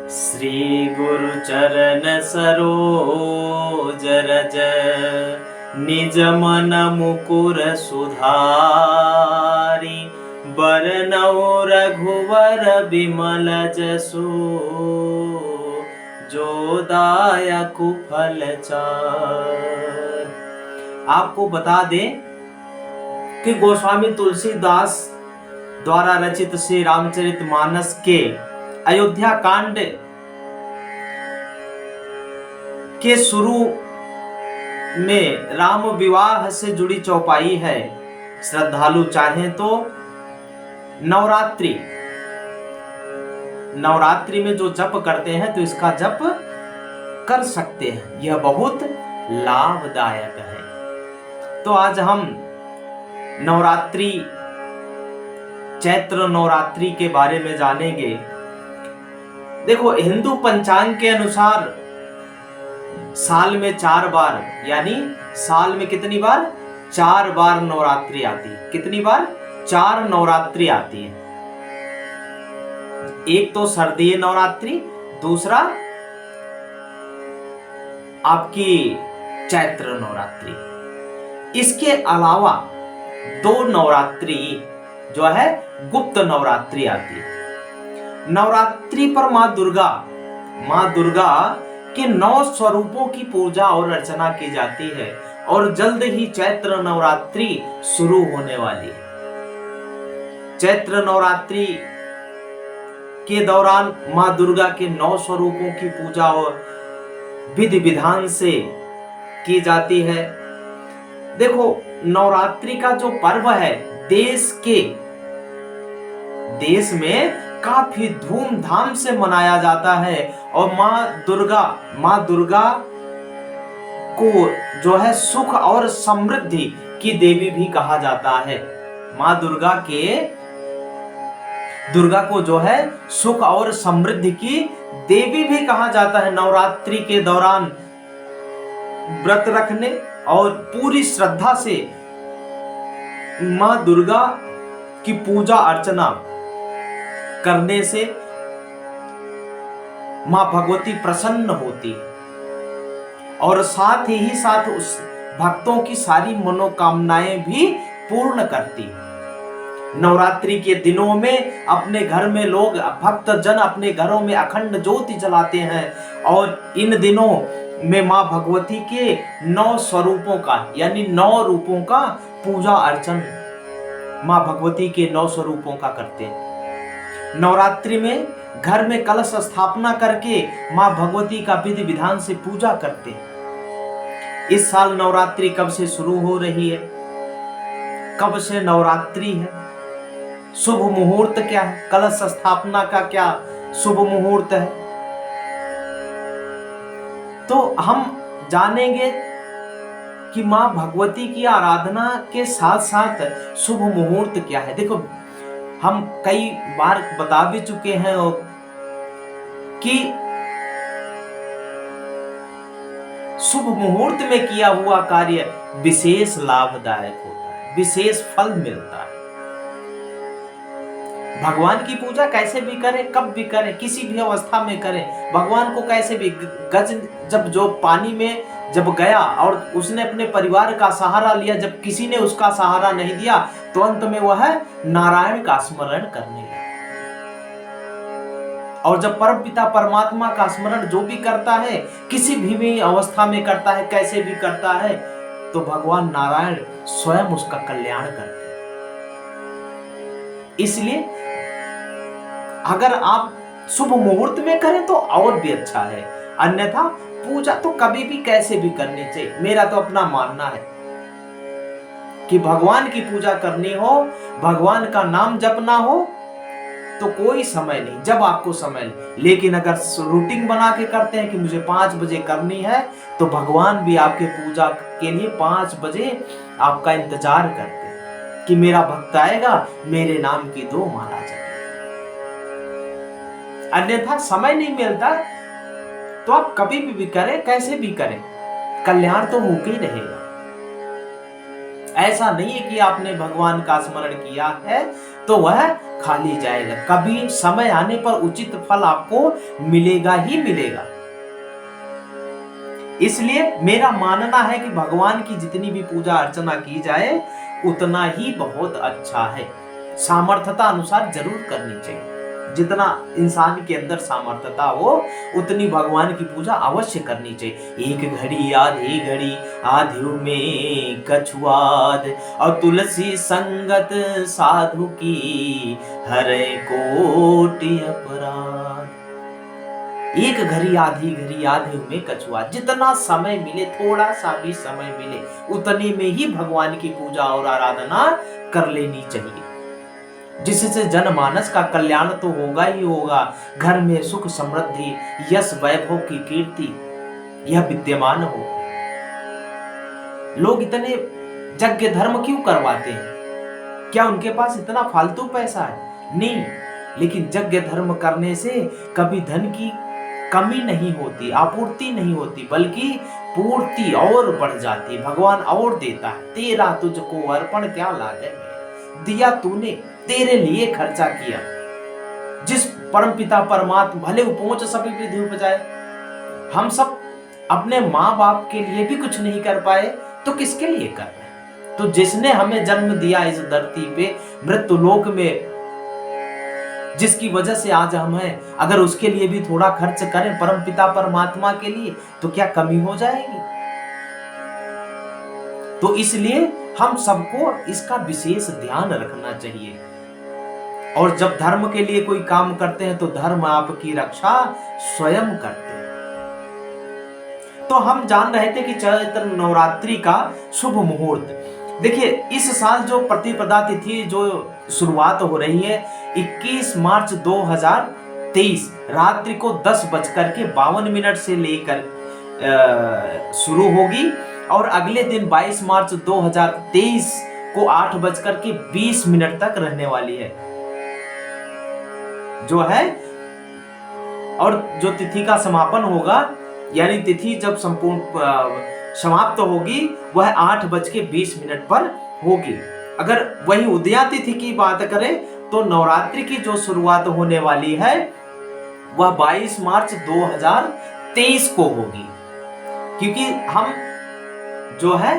श्री गुरु चरण सरोज रज निज मन मुकुर सुधारी बरनउँ रघुवर बिमल जसु जो दायकु फल चार। आपको बता दें कि गोस्वामी तुलसीदास द्वारा रचित श्री रामचरितमानस के अयोध्या कांड के शुरू में राम विवाह से जुड़ी चौपाई है। श्रद्धालु चाहें तो नवरात्रि में जो जप करते हैं तो इसका जप कर सकते हैं, यह बहुत लाभदायक है। तो आज हम नवरात्रि, चैत्र नवरात्रि के बारे में जानेंगे। देखो, हिंदू पंचांग के अनुसार साल में 4 बार, यानी साल में कितनी बार? 4 बार नवरात्रि आती है। कितनी बार? 4 नवरात्रि आती है। एक तो शारदीय नवरात्रि, दूसरा आपकी चैत्र नवरात्रि। इसके अलावा 2 नवरात्रि जो है गुप्त नवरात्रि आती है। नवरात्रि पर माँ दुर्गा के 9 स्वरूपों की पूजा और अर्चना की जाती है और जल्द ही चैत्र नवरात्रि शुरू होने वाली है। चैत्र नवरात्रि के दौरान माँ दुर्गा के 9 स्वरूपों की पूजा और विधि विधान से की जाती है। देखो, नवरात्रि का जो पर्व है देश में काफी धूमधाम से मनाया जाता है और माँ दुर्गा को जो है सुख और समृद्धि की देवी भी कहा जाता है। माँ दुर्गा को जो है सुख और समृद्धि की देवी भी कहा जाता है। नवरात्रि के दौरान व्रत रखने और पूरी श्रद्धा से माँ दुर्गा की पूजा अर्चना करने से माँ भगवती प्रसन्न होती है और साथ ही साथ उस भक्तों की सारी मनोकामनाएं भी पूर्ण करती है। नवरात्रि के दिनों में अपने घर में लोग, भक्तजन अपने घरों में अखंड ज्योति जलाते हैं और इन दिनों में माँ भगवती के 9 स्वरूपों का, यानी 9 रूपों का पूजा अर्चन माँ भगवती के 9 स्वरूपों का करते हैं। नवरात्रि में घर में कलश स्थापना करके माँ भगवती का विधि विधान से पूजा करते हैं। इस साल नवरात्रि कब से शुरू हो रही है? कब से नवरात्रि है? शुभ मुहूर्त क्या है? कलश स्थापना का क्या शुभ मुहूर्त है? तो हम जानेंगे कि माँ भगवती की आराधना के साथ साथ शुभ मुहूर्त क्या है। देखो, हम कई बार बता भी चुके हैं कि शुभ मुहूर्त में किया हुआ कार्य विशेष लाभदायक होता है, विशेष फल मिलता है। भगवान की पूजा कैसे भी करें, कब भी करें, किसी भी अवस्था में करें, भगवान को कैसे भी। गज जब जो पानी में जब गया और उसने अपने परिवार का सहारा लिया, जब किसी ने उसका सहारा नहीं दिया तो अंत में वह नारायण का स्मरण करने लगा। और जब परमपिता परमात्मा का स्मरण जो भी करता है, किसी भी अवस्था में करता है, कैसे भी करता है, तो भगवान नारायण स्वयं उसका कल्याण करते हैं। इसलिए अगर आप शुभ मुहूर्त में करें तो और भी अच्छा है, अन्यथा पूजा तो कभी भी कैसे भी करनी चाहिए। मेरा तो अपना मानना है कि भगवान की पूजा करनी हो, भगवान का नाम जपना हो तो कोई समय नहीं, जब आपको समय नहीं। लेकिन अगर रूटीन बना के करते हैं कि मुझे 5 बजे करनी है, तो भगवान भी आपके पूजा के लिए 5 बजे आपका इंतजार करते हैं कि मेरा भक्त आएगा, मेरे नाम की 2 माला जपे। अन्यथा समय नहीं मिलता तो आप कभी भी करें, कैसे भी करें, कल्याण तो होके ही रहेगा। ऐसा नहीं है कि आपने भगवान का स्मरण किया है तो वह खाली जाएगा। कभी समय आने पर उचित फल आपको मिलेगा ही मिलेगा। इसलिए मेरा मानना है कि भगवान की जितनी भी पूजा अर्चना की जाए उतना ही बहुत अच्छा है। सामर्थ्यता अनुसार जरूर करनी चाहिए। जितना इंसान के अंदर सामर्थ्यता हो उतनी भगवान की पूजा अवश्य करनी चाहिए। एक घड़ी आधी घड़ी आधियो में कछुआद, और तुलसी संगत साधु की हरे कोटि अपराध। एक घड़ी आधी में कछुआ, जितना समय मिले, थोड़ा सा भी समय मिले, उतने में ही भगवान की पूजा और आराधना कर लेनी चाहिए, जिससे जनमानस का कल्याण तो होगा ही होगा, घर में सुख समृद्धि यश वैभव की कीर्ति यह विद्यमान हो। लोग इतने यज्ञ धर्म क्यों करवाते हैं? क्या उनके पास इतना फालतू पैसा है? नहीं, लेकिन यज्ञ धर्म करने से कभी धन की कमी नहीं होती, आपूर्ति नहीं होती, बल्कि पूर्ति और बढ़ जाती। भगवान और देता है। तेरा तुझको अर्पण क्या लागे, दिया तूने, तेरे लिए खर्चा किया। जिस परम पिता परमात्मा भले उपमोच सभी विधि उपजाए, हम सब अपने माँ बाप के लिए भी कुछ नहीं कर पाए तो किसके लिए कर रहे? तो जिसने हमें जन्म दिया इस धरती पे, मृत्यु लोक में, जिसकी वजह से आज हम हैं, अगर उसके लिए भी थोड़ा खर्च करें परम पिता परमात्मा के लिए तो क्या कमी हो जाएगी? तो इसलिए हम सबको इसका विशेष ध्यान रखना चाहिए। और जब धर्म के लिए कोई काम करते हैं तो धर्म आपकी रक्षा स्वयं करते हैं। तो हम जान रहे थे कि चैत्र नवरात्रि का शुभ मुहूर्त, देखिए इस साल जो प्रतिपदा तिथि जो शुरुआत हो रही है 21 मार्च 2023 रात्रि को 10:52 से लेकर शुरू होगी, और अगले दिन 22 मार्च 2023 को 8:20 तक रहने वाली है जो है। और जो तिथि का समापन होगा, यानी तिथि जब संपूर्ण समाप्त होगी वह 8:20 पर होगी। अगर वही उदया तिथि की बात करें तो नवरात्रि की जो शुरुआत होने वाली है वह 22 मार्च 2023 को होगी, क्योंकि हम जो है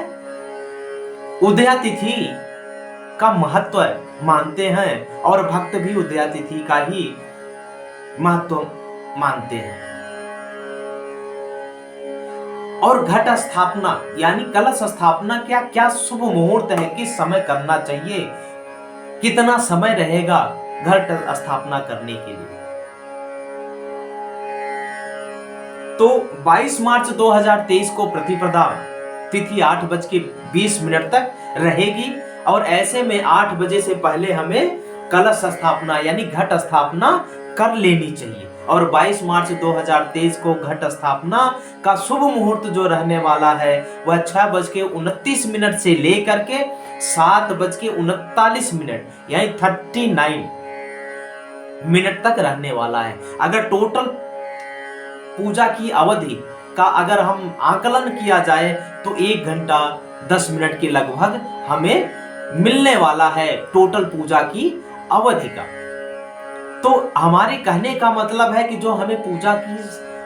उदया तिथि का महत्व मानते हैं और भक्त भी उदया तिथि का ही महत्व मानते हैं। और घट स्थापना यानी कलश स्थापना क्या क्या शुभ मुहूर्त है, किस समय करना चाहिए, कितना समय रहेगा घट स्थापना करने के लिए? तो 22 मार्च 2023 को प्रतिपदा तिथि 8:20 तक रहेगी, और ऐसे में 8 बजे से पहले हमें कलश स्थापना यानी घट स्थापना कर लेनी चाहिए। और 22 मार्च 2023 को घट स्थापना का शुभ मुहूर्त जो रहने वाला है वह 6:29 से लेकर के 7:39 यानी 39 मिनट तक रहने वाला है। अगर टोटल पूजा की अवधि का अगर हम आकलन किया जाए तो 1 घंटा 10 मिनट के लगभग हमें मिलने वाला है टोटल पूजा की अवधि का। तो हमारे कहने का मतलब है कि जो हमें पूजा की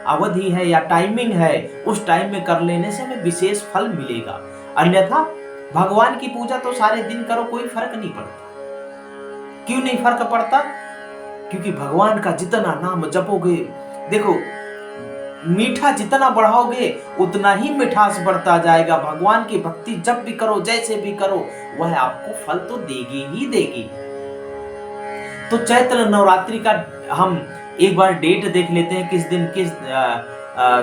अवधि है या टाइमिंग है उस टाइम में कर लेने से हमें विशेष फल मिलेगा। अन्यथा भगवान की पूजा तो सारे दिन करो, कोई फर्क नहीं पड़ता। क्यों नहीं फर्क पड़ता? क्योंकि भगवान का जितना नाम जपोगे, देखो मीठा जितना बढ़ाओगे उतना ही मिठास बढ़ता जाएगा। भगवान की भक्ति जब भी करो, जैसे भी करो, वह आपको फल तो देगी ही देगी। तो चैत्र नवरात्रि का हम एक बार डेट देख लेते हैं, किस दिन, किस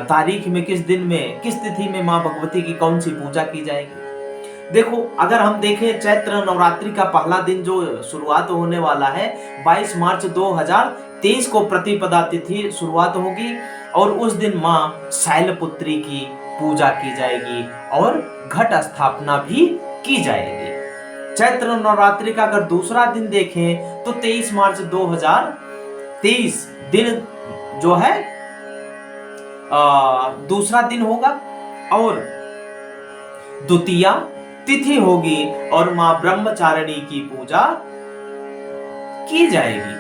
तारीख में, किस दिन में, किस तिथि में माँ भगवती की कौन सी पूजा की जाएगी। देखो अगर हम देखें चैत्र नवरात्रि का पहला दिन जो शुरुआत होने वाला है 22 मार्च 2023 को प्रतिपदा तिथि शुरुआत होगी, और उस दिन माँ शैलपुत्री की पूजा की जाएगी और घट स्थापना भी की जाएगी। चैत्र नवरात्रि का अगर दूसरा दिन देखें तो 23 मार्च 2023 दिन जो है दूसरा दिन होगा, और द्वितीया तिथि होगी और मां ब्रह्मचारिणी की पूजा की जाएगी।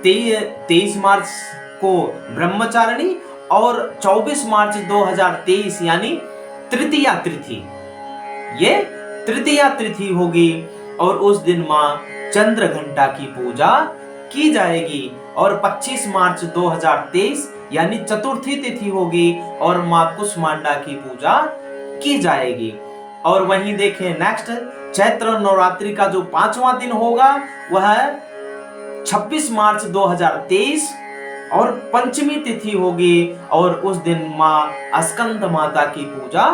23 मार्च को ब्रह्मचारिणी और 24 मार्च 2023 यानी तृतीया तिथि, ये तृतीया तिथि होगी और उस दिन मां चंद्रघंटा की पूजा की जाएगी। और 25 मार्च 2023 यानी चतुर्थी तिथि होगी और मां कुष्मांडा की पूजा की जाएगी। और वहीं देखें नेक्स्ट, चैत्र नवरात्रि का जो 5वां दिन होगा वह 26 मार्च 2023 और पंचमी तिथि होगी और उस दिन मां स्कंद माता की पूजा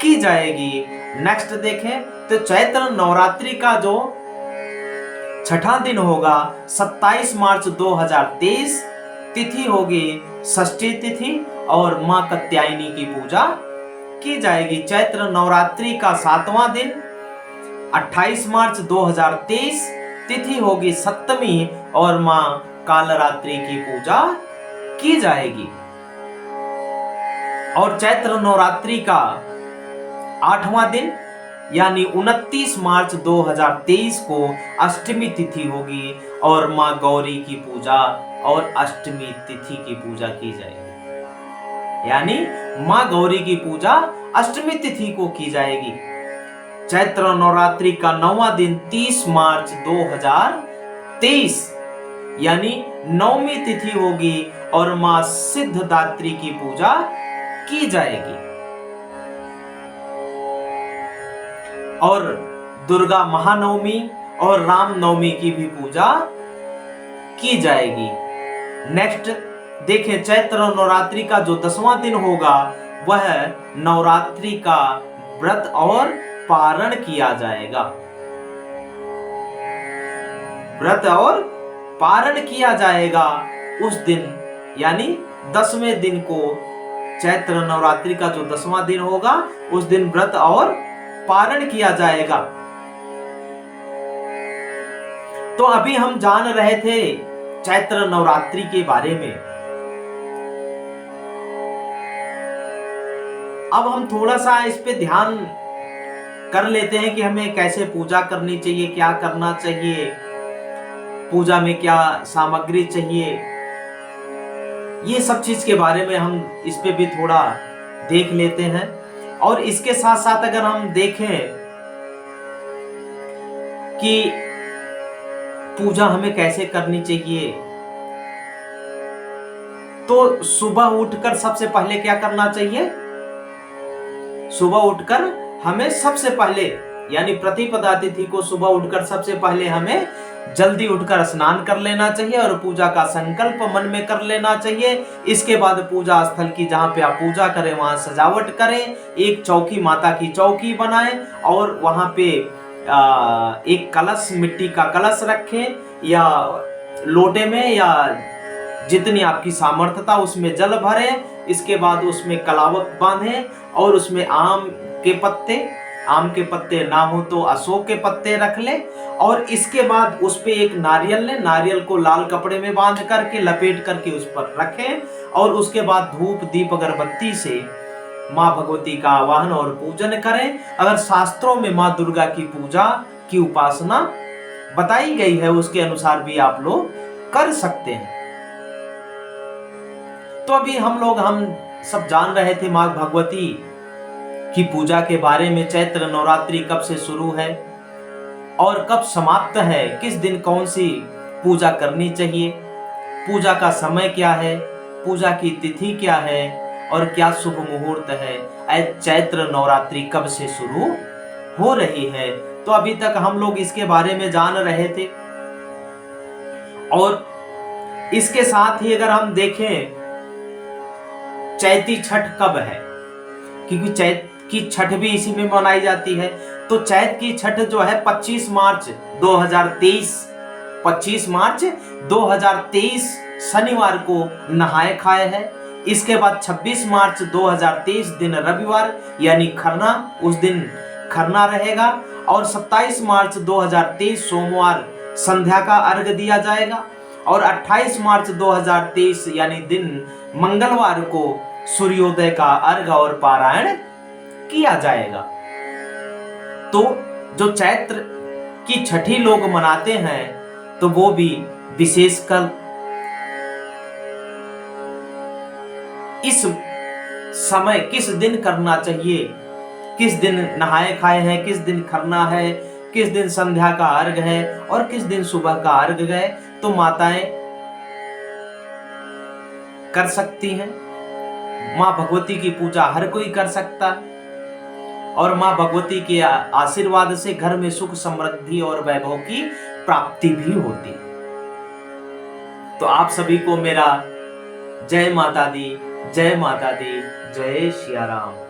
की जाएगी। नेक्स्ट देखें तो चैत्र नवरात्रि का जो छठा दिन होगा 27 मार्च 2023, तिथि होगी षष्ठी तिथि और मां कात्यायनी की पूजा की जाएगी। चैत्र नवरात्रि का 7वां दिन 28 मार्च 2023, तिथि होगी सप्तमी और मां कालरात्रि की पूजा की जाएगी। और चैत्र नवरात्रि का 8वां दिन यानी 29 मार्च 2023 को अष्टमी तिथि होगी और मां गौरी की पूजा और अष्टमी तिथि की पूजा की जाएगी, यानी मां गौरी की पूजा अष्टमी तिथि को की जाएगी। चैत्र नवरात्रि का 9वां दिन 30 मार्च 2023 यानी नवमी तिथि होगी और मां सिद्धदात्री की पूजा की जाएगी। और दुर्गा महानवमी और रामनवमी की भी पूजा की जाएगी। नेक्स्ट देखें, चैत्र नवरात्रि का जो 10वां दिन होगा वह नवरात्रि का व्रत और पारण किया जाएगा। व्रत और पारण किया जाएगा उस दिन, यानी 10वें दिन को चैत्र नवरात्रि का जो 10वां दिन होगा उस दिन व्रत और पारण किया जाएगा। तो अभी हम जान रहे थे चैत्र नवरात्रि के बारे में। अब हम थोड़ा सा इस पे ध्यान कर लेते हैं कि हमें कैसे पूजा करनी चाहिए, क्या करना चाहिए, पूजा में क्या सामग्री चाहिए, ये सब चीज के बारे में हम इस पे भी थोड़ा देख लेते हैं। और इसके साथ साथ अगर हम देखें कि पूजा हमें कैसे करनी चाहिए, तो सुबह उठकर सबसे पहले क्या करना चाहिए? सुबह उठकर हमें सबसे पहले यानी प्रतिपदा तिथि को सुबह उठकर सबसे पहले हमें जल्दी उठकर स्नान कर लेना चाहिए और पूजा का संकल्प मन में कर लेना चाहिए। इसके बाद पूजा स्थल की जहाँ पे आप पूजा करें वहां सजावट करें, एक चौकी माता की चौकी बनाएं और वहां पे एक कलश, मिट्टी का कलश रखें या लोटे में या जितनी आपकी सामर्थ्यता उसमें जल भरें। इसके बाद उसमें कलावत बांधें और उसमें आम के पत्ते ना हो तो अशोक के पत्ते रख ले और इसके बाद उस पे एक नारियल ले, नारियल को लाल कपड़े में बांध करके लपेट करके उस पर रखें और उसके बाद धूप दीप अगरबत्ती से माँ भगवती का आवाहन और पूजन करें। अगर शास्त्रों में माँ दुर्गा की पूजा की उपासना बताई गई है उसके अनुसार भी आप लोग कर सकते हैं। तो अभी हम सब जान रहे थे माँ भगवती की पूजा के बारे में। चैत्र नवरात्रि कब से शुरू है और कब समाप्त है, किस दिन कौन सी पूजा करनी चाहिए, पूजा का समय क्या है, पूजा की तिथि क्या है और क्या शुभ मुहूर्त है, चैत्र नवरात्रि कब से शुरू हो रही है। तो अभी तक हम लोग इसके बारे में जान रहे थे। और इसके साथ ही अगर हम देखें चैती छठ कब है, क्योंकि चैत की छठ भी इसी में मनाई जाती है। तो चैत की छठ जो है 25 मार्च 2023 शनिवार को नहाए खाए है। इसके बाद 26 मार्च 2023 दिन रविवार यानी खरना, उस दिन खरना रहेगा। और 27 मार्च 2023 सोमवार संध्या का अर्घ दिया जाएगा। और 28 मार्च 2023 यानी दिन मंगलवार को सूर्योदय का अर्घ और पारायण किया जाएगा। तो जो चैत्र की छठी लोग मनाते हैं तो वो भी विशेषकर इस समय किस दिन करना चाहिए, किस दिन नहाए खाए हैं, किस दिन खरना है, किस दिन संध्या का अर्घ है और किस दिन सुबह का अर्घ है, तो माताएं कर सकती हैं। मां भगवती की पूजा हर कोई कर सकता है और मां भगवती के आशीर्वाद से घर में सुख समृद्धि और वैभव की प्राप्ति भी होती है। तो आप सभी को मेरा जय माता दी, जय माता दी, जय सिया राम।